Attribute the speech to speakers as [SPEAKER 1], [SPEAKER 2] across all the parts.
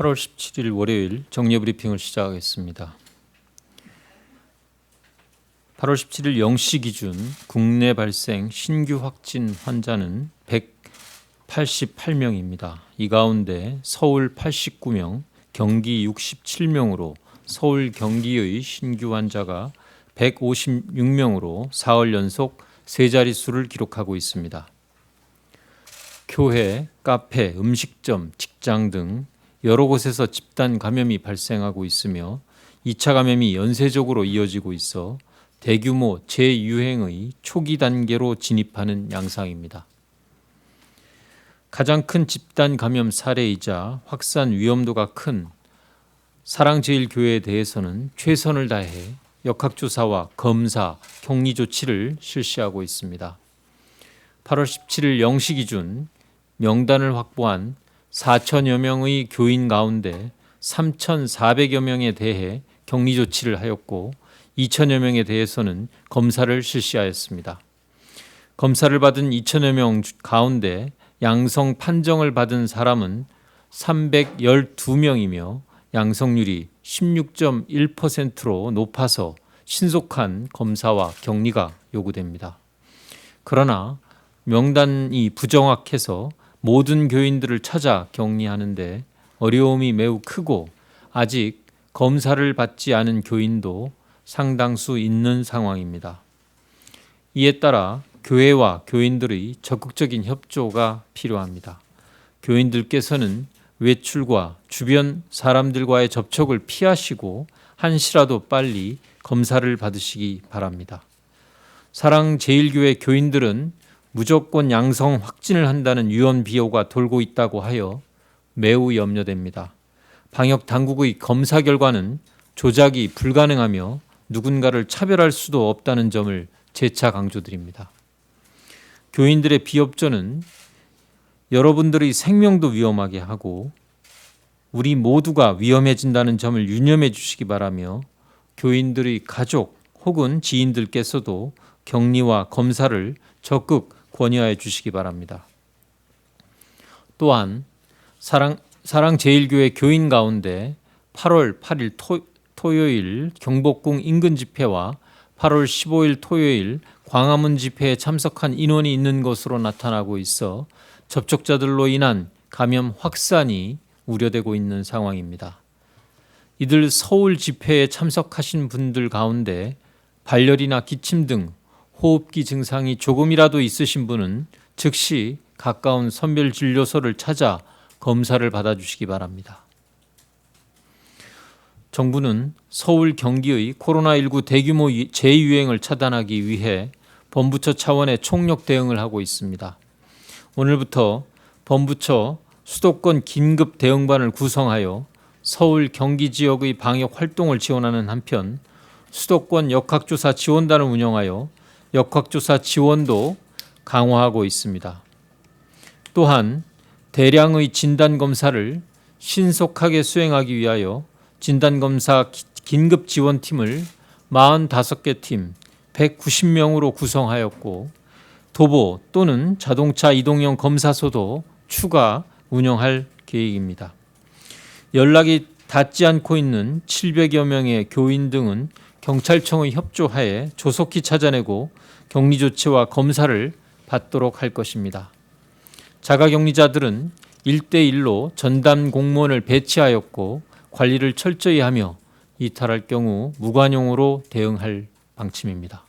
[SPEAKER 1] 8월 17일 월요일 정례브리핑을 시작하겠습니다. 8월 17일 0시 기준 국내 발생 신규 확진 환자는 188명입니다. 이 가운데 서울 89명, 경기 67명으로 서울 경기의 신규 환자가 156명으로 사흘 연속 세 자릿수를 기록하고 있습니다. 교회, 카페, 음식점, 직장 등 여러 곳에서 집단 감염이 발생하고 있으며 2차 감염이 연쇄적으로 이어지고 있어 대규모 재유행의 초기 단계로 진입하는 양상입니다. 가장 큰 집단 감염 사례이자 확산 위험도가 큰 사랑제일교회에 대해서는 최선을 다해 역학조사와 검사, 격리 조치를 실시하고 있습니다. 8월 17일 0시 기준 명단을 확보한 4천여 명의 교인 가운데 3,400여 명에 대해 격리 조치를 하였고 2천여 명에 대해서는 검사를 실시하였습니다. 검사를 받은 2천여 명 가운데 양성 판정을 받은 사람은 312명이며 양성률이 16.1%로 높아서 신속한 검사와 격리가 요구됩니다. 그러나 명단이 부정확해서 모든 교인들을 찾아 격리하는데 어려움이 매우 크고 아직 검사를 받지 않은 교인도 상당수 있는 상황입니다. 이에 따라 교회와 교인들의 적극적인 협조가 필요합니다. 교인들께서는 외출과 주변 사람들과의 접촉을 피하시고 한시라도 빨리 검사를 받으시기 바랍니다. 사랑제일교회 교인들은 무조건 양성 확진을 한다는 유언 비어가 돌고 있다고 하여 매우 염려됩니다. 방역 당국의 검사 결과는 조작이 불가능하며 누군가를 차별할 수도 없다는 점을 재차 강조드립니다. 교인들의 비협조는 여러분들의 생명도 위험하게 하고 우리 모두가 위험해진다는 점을 유념해 주시기 바라며 교인들의 가족 혹은 지인들께서도 격리와 검사를 적극 권유하여 주시기 바랍니다. 또한 사랑제일교회 교인 가운데 8월 8일 토요일 경복궁 인근 집회와 8월 15일 토요일 광화문 집회에 참석한 인원이 있는 것으로 나타나고 있어 접촉자들로 인한 감염 확산이 우려되고 있는 상황입니다. 이들 서울 집회에 참석하신 분들 가운데 발열이나 기침 등 호흡기 증상이 조금이라도 있으신 분은 즉시 가까운 선별진료소를 찾아 검사를 받아주시기 바랍니다. 정부는 서울 경기의 코로나19 대규모 재유행을 차단하기 위해 범부처 차원의 총력 대응을 하고 있습니다. 오늘부터 범부처 수도권 긴급 대응반을 구성하여 서울 경기 지역의 방역 활동을 지원하는 한편 수도권 역학조사 지원단을 운영하여 역학조사 지원도 강화하고 있습니다. 또한 대량의 진단검사를 신속하게 수행하기 위하여 진단검사 긴급지원팀을 45개 팀 190명으로 구성하였고 도보 또는 자동차 이동형 검사소도 추가 운영할 계획입니다. 연락이 닿지 않고 있는 700여 명의 교인 등은 경찰청의 협조하에 조속히 찾아내고 격리 조치와 검사를 받도록 할 것입니다. 자가격리자들은 1대1로 전담 공무원을 배치하였고 관리를 철저히 하며 이탈할 경우 무관용으로 대응할 방침입니다.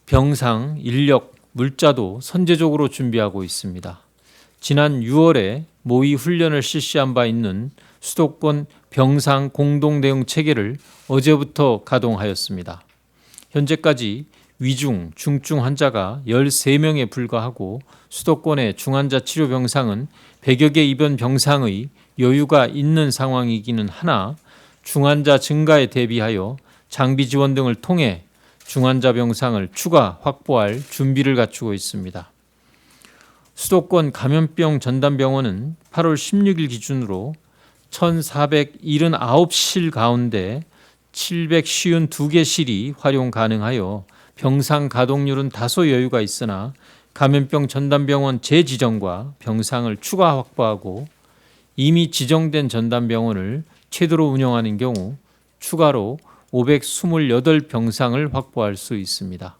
[SPEAKER 1] 병상, 인력, 물자도 선제적으로 준비하고 있습니다. 지난 6월에 모의 훈련을 실시한 바 있는 수도권 병상 공동대응 체계를 어제부터 가동하였습니다. 현재까지 위중, 중증 환자가 13명에 불과하고 수도권의 중환자 치료 병상은 100여 개 입원 병상의 여유가 있는 상황이기는 하나 중환자 증가에 대비하여 장비 지원 등을 통해 중환자 병상을 추가 확보할 준비를 갖추고 있습니다. 수도권 감염병 전담병원은 8월 16일 기준으로 1,479실 가운데 752개 실이 활용 가능하여 병상 가동률은 다소 여유가 있으나 감염병 전담병원 재지정과 병상을 추가 확보하고 이미 지정된 전담병원을 최대로 운영하는 경우 추가로 528병상을 확보할 수 있습니다.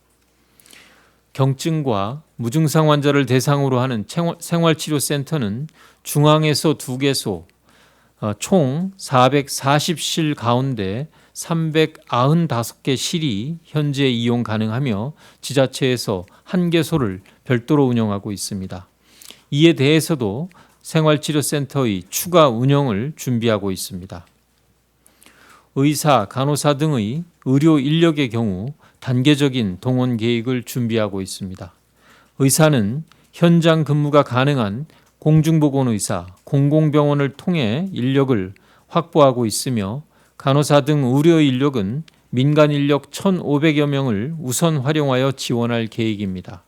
[SPEAKER 1] 경증과 무증상 환자를 대상으로 하는 생활치료센터는 중앙에서 2개소, 총 440실 가운데 395개 실이 현재 이용 가능하며 지자체에서 1개소를 별도로 운영하고 있습니다. 이에 대해서도 생활치료센터의 추가 운영을 준비하고 있습니다. 의사, 간호사 등의 의료 인력의 경우 단계적인 동원 계획을 준비하고 있습니다. 의사는 현장 근무가 가능한 공중보건의사, 공공병원을 통해 인력을 확보하고 있으며 간호사 등 의료 인력은 민간 인력 1,500여 명을 우선 활용하여 지원할 계획입니다.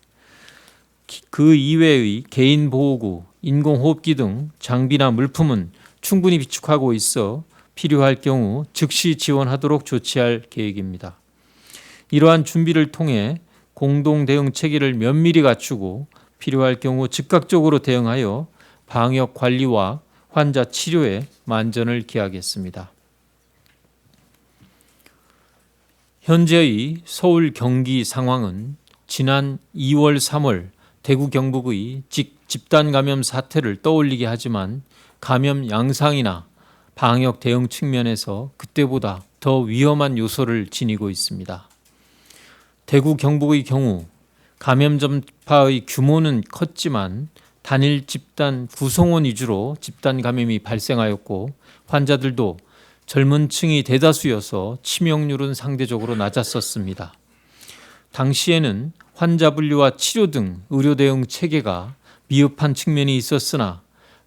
[SPEAKER 1] 그 이외의 개인보호구, 인공호흡기 등 장비나 물품은 충분히 비축하고 있어 필요할 경우 즉시 지원하도록 조치할 계획입니다. 이러한 준비를 통해 공동 대응 체계를 면밀히 갖추고 필요할 경우 즉각적으로 대응하여 방역 관리와 환자 치료에 만전을 기하겠습니다. 현재의 서울 경기 상황은 지난 2월 3월 대구 경북의 집단 감염 사태를 떠올리게 하지만 감염 양상이나 방역 대응 측면에서 그때보다 더 위험한 요소를 지니고 있습니다. 대구 경북의 경우 감염 전파의 규모는 컸지만 단일 집단 구성원 위주로 집단 감염이 발생하였고 환자들도 젊은 층이 대다수여서 치명률은 상대적으로 낮았었습니다. 당시에는 환자 분류와 치료 등 의료 대응 체계가 미흡한 측면이 있었으나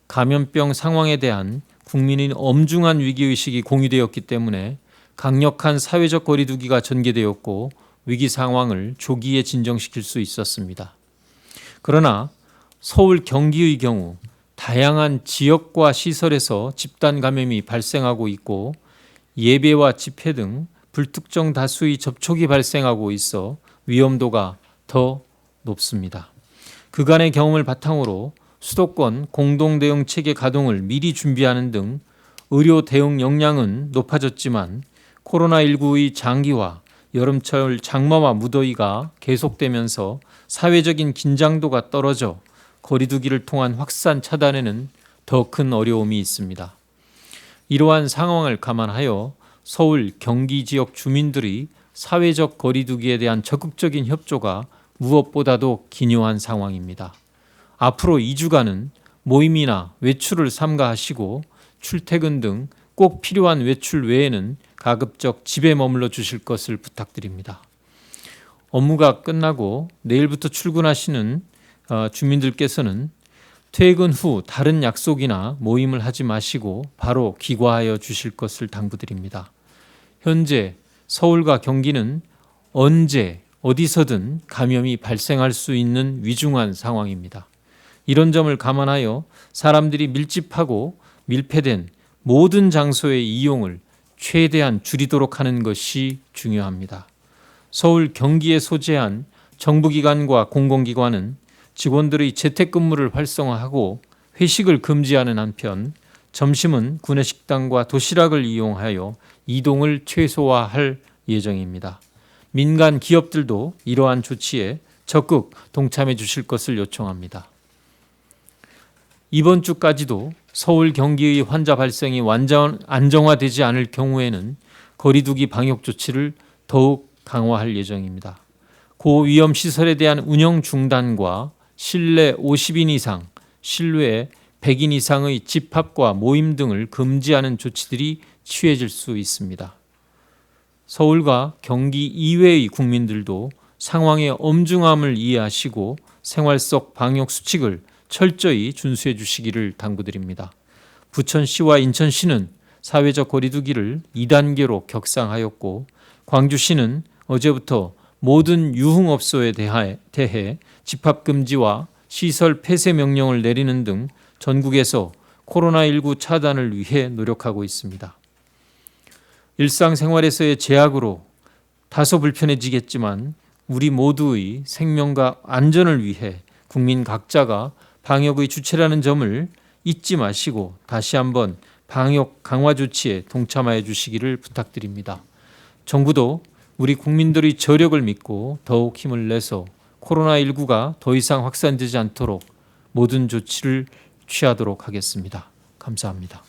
[SPEAKER 1] 감염병 상황에 대한 국민의 엄중한 위기의식이 공유되었기 때문에 강력한 사회적 거리두기가 전개되었고 위기 상황을 조기에 진정시킬 수 있었습니다. 그러나 서울 경기의 경우 다양한 지역과 시설에서 집단 감염이 발생하고 있고 예배와 집회 등 불특정 다수의 접촉이 발생하고 있어 위험도가 더 높습니다. 그간의 경험을 바탕으로 수도권 공동대응 체계 가동을 미리 준비하는 등 의료 대응 역량은 높아졌지만 코로나19의 장기화, 여름철 장마와 무더위가 계속되면서 사회적인 긴장도가 떨어져 거리두기를 통한 확산 차단에는 더 큰 어려움이 있습니다. 이러한 상황을 감안하여 서울, 경기 지역 주민들이 사회적 거리두기에 대한 적극적인 협조가 무엇보다도 기요한 상황입니다. 앞으로 2주간은 모임이나 외출을 삼가하시고 출퇴근 등 꼭 필요한 외출 외에는 가급적 집에 머물러 주실 것을 부탁드립니다. 업무가 끝나고 내일부터 출근하시는 주민들께서는 퇴근 후 다른 약속이나 모임을 하지 마시고 바로 귀가하여 주실 것을 당부드립니다. 현재 서울과 경기는 언제 어디서든 감염이 발생할 수 있는 위중한 상황입니다. 이런 점을 감안하여 사람들이 밀집하고 밀폐된 모든 장소의 이용을 최대한 줄이도록 하는 것이 중요합니다. 서울, 경기에 소재한 정부기관과 공공기관은 직원들의 재택근무를 활성화하고 회식을 금지하는 한편 점심은 구내식당과 도시락을 이용하여 이동을 최소화할 예정입니다. 민간 기업들도 이러한 조치에 적극 동참해 주실 것을 요청합니다. 이번 주까지도 서울, 경기의 환자 발생이 완전 안정화되지 않을 경우에는 거리두기 방역 조치를 더욱 강화할 예정입니다. 고위험 시설에 대한 운영 중단과 실내 50인 이상, 실외 100인 이상의 집합과 모임 등을 금지하는 조치들이 취해질 수 있습니다. 서울과 경기 이외의 국민들도 상황의 엄중함을 이해하시고 생활 속 방역 수칙을 철저히 준수해 주시기를 당부드립니다. 부천시와 인천시는 사회적 거리두기를 2단계로 격상하였고 광주시는 어제부터 모든 유흥업소에 대해 집합금지와 시설 폐쇄 명령을 내리는 등 전국에서 코로나19 차단을 위해 노력하고 있습니다. 일상생활에서의 제약으로 다소 불편해지겠지만 우리 모두의 생명과 안전을 위해 국민 각자가 방역의 주체라는 점을 잊지 마시고 다시 한번 방역 강화 조치에 동참하여 주시기를 부탁드립니다. 정부도 우리 국민들의 저력을 믿고 더욱 힘을 내서 코로나19가 더 이상 확산되지 않도록 모든 조치를 취하도록 하겠습니다. 감사합니다.